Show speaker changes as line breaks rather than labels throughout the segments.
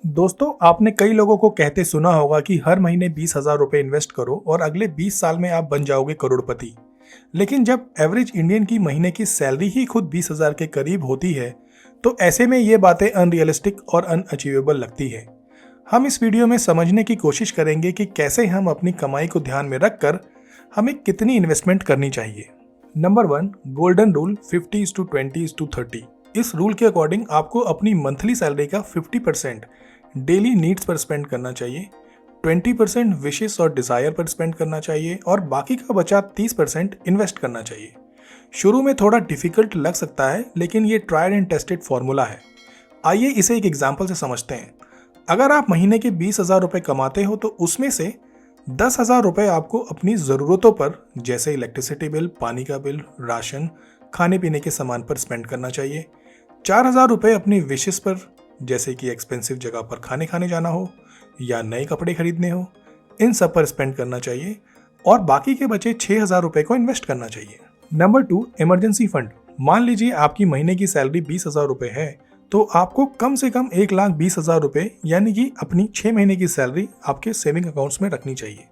दोस्तों, आपने कई लोगों को कहते सुना होगा कि हर महीने 20,000 रुपए इन्वेस्ट करो और अगले 20 साल में आप बन जाओगे करोड़पति। लेकिन जब एवरेज इंडियन की महीने की सैलरी ही खुद 20,000 के करीब होती है, तो ऐसे में ये बातें अनरियलिस्टिक और अनअचीवेबल लगती है। हम इस वीडियो में समझने की कोशिश करेंगे कि कैसे हम अपनी कमाई को ध्यान में रखकर हमें कितनी इन्वेस्टमेंट करनी चाहिए। Number 1, golden rule 50:20:30। इस रूल के अकॉर्डिंग आपको अपनी मंथली सैलरी का 50% डेली नीड्स पर स्पेंड करना चाहिए, 20% विशेस और डिजायर पर स्पेंड करना चाहिए और बाकी का बचा 30% इन्वेस्ट करना चाहिए। शुरू में थोड़ा डिफिकल्ट लग सकता है, लेकिन ये ट्राइड एंड टेस्टेड फॉर्मूला है। आइए इसे एक एग्जाम्पल से समझते हैं। अगर आप महीने के 20,000 रुपए कमाते हो तो उसमें से 10,000 रुपए आपको अपनी ज़रूरतों पर, जैसे इलेक्ट्रिसिटी बिल, पानी का बिल, राशन, खाने पीने के सामान पर स्पेंड करना चाहिए। 4,000 रुपए अपनी विशेस पर, जैसे कि एक्सपेंसिव जगह पर खाने जाना हो या नए कपड़े खरीदने हो, इन सब पर स्पेंड करना चाहिए और बाकी के बचे 6,000 रुपए को इन्वेस्ट करना चाहिए। Number 2, emergency fund. मान लीजिए आपकी महीने की सैलरी 20,000 रुपए है, तो आपको कम से कम 1,20,000 रुपए यानी कि अपनी 6 महीने की सैलरी आपके सेविंग अकाउंट्स में रखनी चाहिए,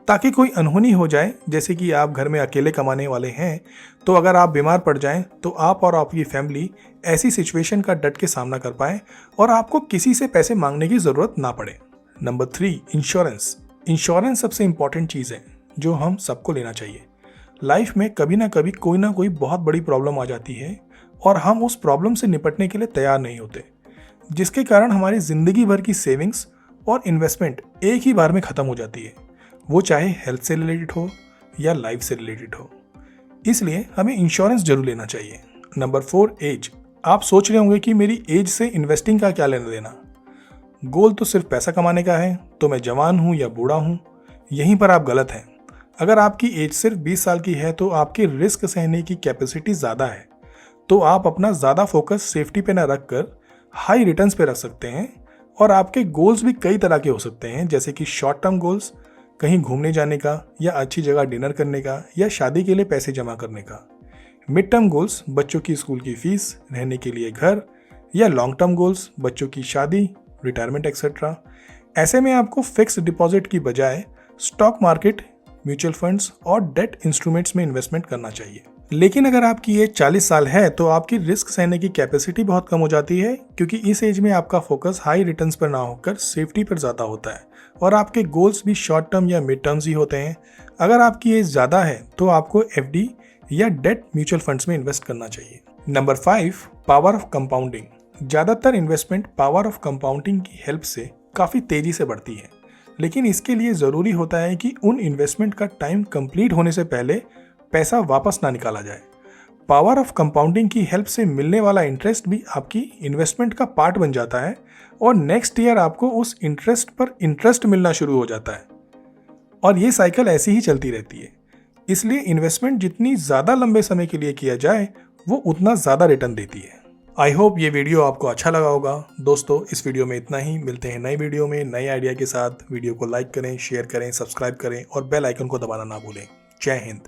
ताकि कोई अनहोनी हो जाए, जैसे कि आप घर में अकेले कमाने वाले हैं, तो अगर आप बीमार पड़ जाएं तो आप और आपकी फैमिली ऐसी सिचुएशन का डट के सामना कर पाए और आपको किसी से पैसे मांगने की ज़रूरत ना पड़े। Number 3, insurance. इंश्योरेंस सबसे इंपॉर्टेंट चीज़ है जो हम सबको लेना चाहिए। लाइफ में कभी ना कभी कोई ना कोई बहुत बड़ी प्रॉब्लम आ जाती है और हम उस प्रॉब्लम से निपटने के लिए तैयार नहीं होते, जिसके कारण हमारी ज़िंदगी भर की सेविंग्स और इन्वेस्टमेंट एक ही बार में ख़त्म हो जाती है, वो चाहे हेल्थ से रिलेटेड हो या लाइफ से रिलेटेड हो। इसलिए हमें इंश्योरेंस जरूर लेना चाहिए। Number 4, age. आप सोच रहे होंगे कि मेरी एज से इन्वेस्टिंग का क्या लेना देना। गोल तो सिर्फ पैसा कमाने का है, तो मैं जवान हूँ या बूढ़ा हूँ। यहीं पर आप गलत हैं। अगर आपकी एज सिर्फ 20 साल की है तो आपकी रिस्क सहने की कैपेसिटी ज़्यादा है, तो आप अपना ज़्यादा फोकस सेफ्टी पे ना रखकर हाई रिटर्न्स पे रख सकते हैं। और आपके गोल्स भी कई तरह के हो सकते हैं, जैसे कि शॉर्ट टर्म गोल्स, कहीं घूमने जाने का या अच्छी जगह डिनर करने का या शादी के लिए पैसे जमा करने का। मिड टर्म गोल्स, बच्चों की स्कूल की फीस, रहने के लिए घर, या लॉन्ग टर्म गोल्स, बच्चों की शादी, रिटायरमेंट एक्सेट्रा। ऐसे में आपको फिक्स डिपॉजिट की बजाय स्टॉक मार्केट, म्यूचुअल फंड्स और डेट इंस्ट्रूमेंट्स में इन्वेस्टमेंट करना चाहिए। लेकिन अगर आपकी एज 40 साल है तो आपकी रिस्क सहने की कैपेसिटी बहुत कम हो जाती है, क्योंकि इस एज में आपका फोकस हाई रिटर्न्स पर ना होकर सेफ्टी पर ज़्यादा होता है और आपके गोल्स भी शॉर्ट टर्म या मिड टर्म्स ही होते हैं। अगर आपकी एज ज़्यादा है तो आपको एफडी या डेट म्यूचुअल फंड्स में इन्वेस्ट करना चाहिए। Number 5, power of compounding. ज़्यादातर इन्वेस्टमेंट पावर ऑफ कंपाउंडिंग की हेल्प से काफ़ी तेज़ी से बढ़ती है, लेकिन इसके लिए ज़रूरी होता है कि उन इन्वेस्टमेंट का टाइम कंप्लीट होने से पहले पैसा वापस ना निकाला जाए। पावर ऑफ कंपाउंडिंग की हेल्प से मिलने वाला इंटरेस्ट भी आपकी इन्वेस्टमेंट का पार्ट बन जाता है और नेक्स्ट ईयर आपको उस इंटरेस्ट पर इंटरेस्ट मिलना शुरू हो जाता है और ये साइकिल ऐसी ही चलती रहती है। इसलिए इन्वेस्टमेंट जितनी ज़्यादा लंबे समय के लिए किया जाए वो उतना ज़्यादा रिटर्न देती है। आई होप ये वीडियो आपको अच्छा लगा होगा। दोस्तों, इस वीडियो में इतना ही। मिलते हैं नई वीडियो में नए आइडिया के साथ। वीडियो को लाइक करें, शेयर करें, सब्सक्राइब करें और बेल आइकन को दबाना ना भूलें। जय हिंद।